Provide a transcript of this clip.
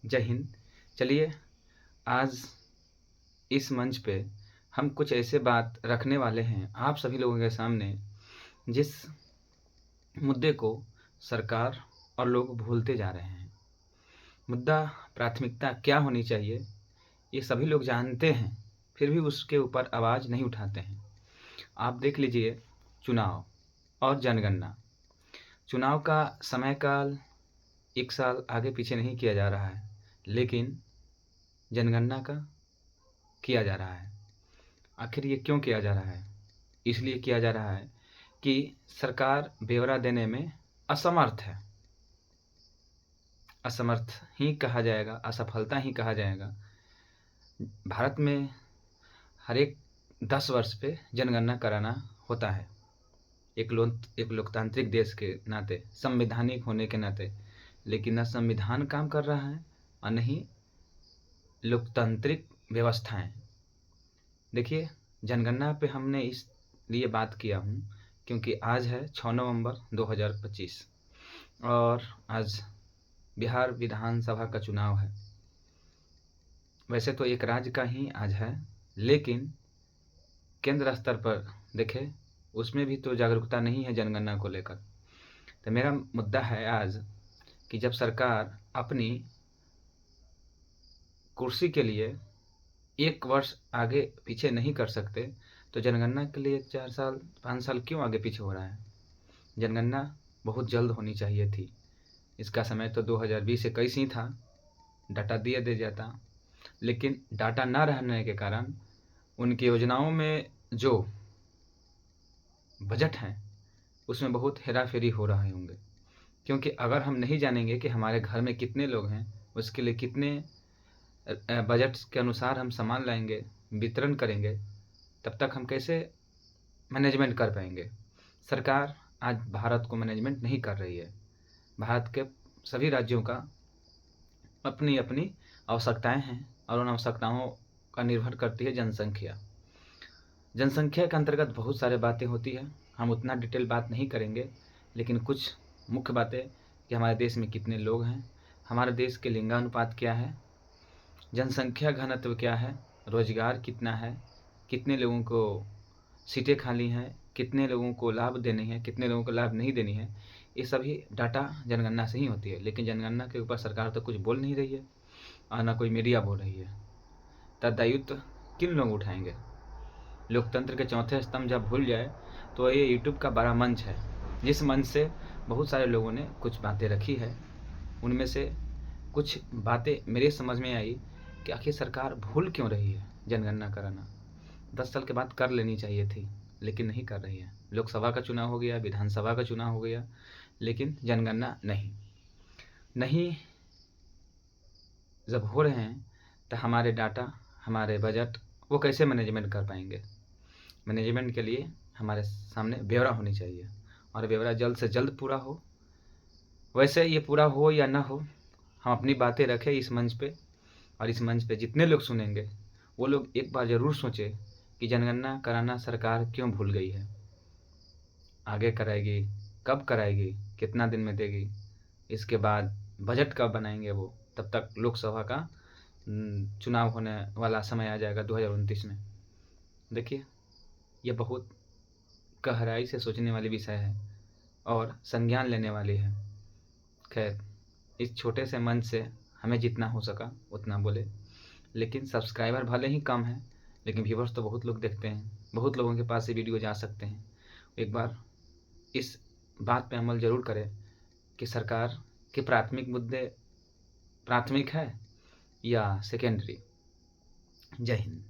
जय हिंद। चलिए आज इस मंच पे हम कुछ ऐसे बात रखने वाले हैं आप सभी लोगों के सामने, जिस मुद्दे को सरकार और लोग भूलते जा रहे हैं। मुद्दा प्राथमिकता क्या होनी चाहिए ये सभी लोग जानते हैं, फिर भी उसके ऊपर आवाज़ नहीं उठाते हैं। आप देख लीजिए, चुनाव और जनगणना। चुनाव का समय काल 1 साल आगे पीछे नहीं किया जा रहा है, लेकिन जनगणना का किया जा रहा है। आखिर ये क्यों किया जा रहा है? इसलिए किया जा रहा है कि सरकार ब्यौरा देने में असमर्थ है। असमर्थ ही कहा जाएगा, असफलता ही कहा जाएगा। भारत में हर एक 10 वर्ष पे जनगणना कराना होता है। एक लोकतांत्रिक देश के नाते, संवैधानिक होने के नाते, लेकिन न संविधान काम कर रहा है और न ही लोकतांत्रिक व्यवस्थाएं। देखिए, जनगणना पे हमने इसलिए बात किया हूँ क्योंकि आज है 6 नवंबर 2025 और आज बिहार विधानसभा का चुनाव है। वैसे तो एक राज्य का ही आज है, लेकिन केंद्र स्तर पर देखें, उसमें भी तो जागरूकता नहीं है जनगणना को लेकर। तो मेरा मुद्दा है आज कि जब सरकार अपनी कुर्सी के लिए 1 वर्ष आगे पीछे नहीं कर सकते, तो जनगणना के लिए 4 साल 5 साल क्यों आगे पीछे हो रहा है? जनगणना बहुत जल्द होनी चाहिए थी। इसका समय तो 2020-21 ही था, डाटा दे जाता, लेकिन डाटा ना रहने के कारण उनकी योजनाओं में जो बजट हैं उसमें बहुत हेरा-फेरी हो रहे होंगे। क्योंकि अगर हम नहीं जानेंगे कि हमारे घर में कितने लोग हैं, उसके लिए कितने बजट के अनुसार हम सामान लाएंगे, वितरण करेंगे, तब तक हम कैसे मैनेजमेंट कर पाएंगे? सरकार आज भारत को मैनेजमेंट नहीं कर रही है। भारत के सभी राज्यों का अपनी अपनी आवश्यकताएं हैं और उन आवश्यकताओं का निर्भर करती है जनसंख्या। जनसंख्या के अंतर्गत बहुत सारे बातें होती है, हम उतना डिटेल बात नहीं करेंगे, लेकिन कुछ मुख्य बातें कि हमारे देश में कितने लोग हैं, हमारे देश के लिंगानुपात क्या है, जनसंख्या घनत्व क्या है, रोजगार कितना है, कितने लोगों को सीटें खाली हैं, कितने लोगों को लाभ देनी है, कितने लोगों को लाभ नहीं देनी है। ये सभी डाटा जनगणना से ही होती है, लेकिन जनगणना के ऊपर सरकार तो कुछ बोल नहीं रही है और ना कोई मीडिया बोल रही है। तब दायित्व किन लोग उठाएंगे? लोकतंत्र के चौथे स्तंभ जब भूल जाए तो ये यूट्यूब का बड़ा मंच है, जिस मंच से बहुत सारे लोगों ने कुछ बातें रखी है। उनमें से कुछ बातें मेरे समझ में आई कि आखिर सरकार भूल क्यों रही है जनगणना कराना। 10 साल के बाद कर लेनी चाहिए थी, लेकिन नहीं कर रही है। लोकसभा का चुनाव हो गया, विधानसभा का चुनाव हो गया, लेकिन जनगणना नहीं जब हो रहे हैं तो हमारे डाटा, हमारे बजट वो कैसे मैनेजमेंट कर पाएंगे? मैनेजमेंट के लिए हमारे सामने ब्यौरा होनी चाहिए और ब्यौरा जल्द से जल्द पूरा हो। वैसे ये पूरा हो या ना हो, हम अपनी बातें रखें इस मंच पे, और इस मंच पे जितने लोग सुनेंगे वो लोग एक बार ज़रूर सोचें कि जनगणना कराना सरकार क्यों भूल गई है। आगे कराएगी, कब कराएगी, कितना दिन में देगी, इसके बाद बजट कब बनाएंगे वो, तब तक लोकसभा का चुनाव होने वाला समय आ जाएगा 2029 में। देखिए, ये बहुत गहराई से सोचने वाली विषय है और संज्ञान लेने वाली है। खैर, इस छोटे से मंच से हमें जितना हो सका उतना बोले, लेकिन सब्सक्राइबर भले ही कम है, लेकिन व्यूवर्स तो बहुत लोग देखते हैं, बहुत लोगों के पास ये वीडियो जा सकते हैं। एक बार इस बात पे अमल ज़रूर करें कि सरकार के प्राथमिक मुद्दे प्राथमिक है या सेकेंडरी। जय हिंद।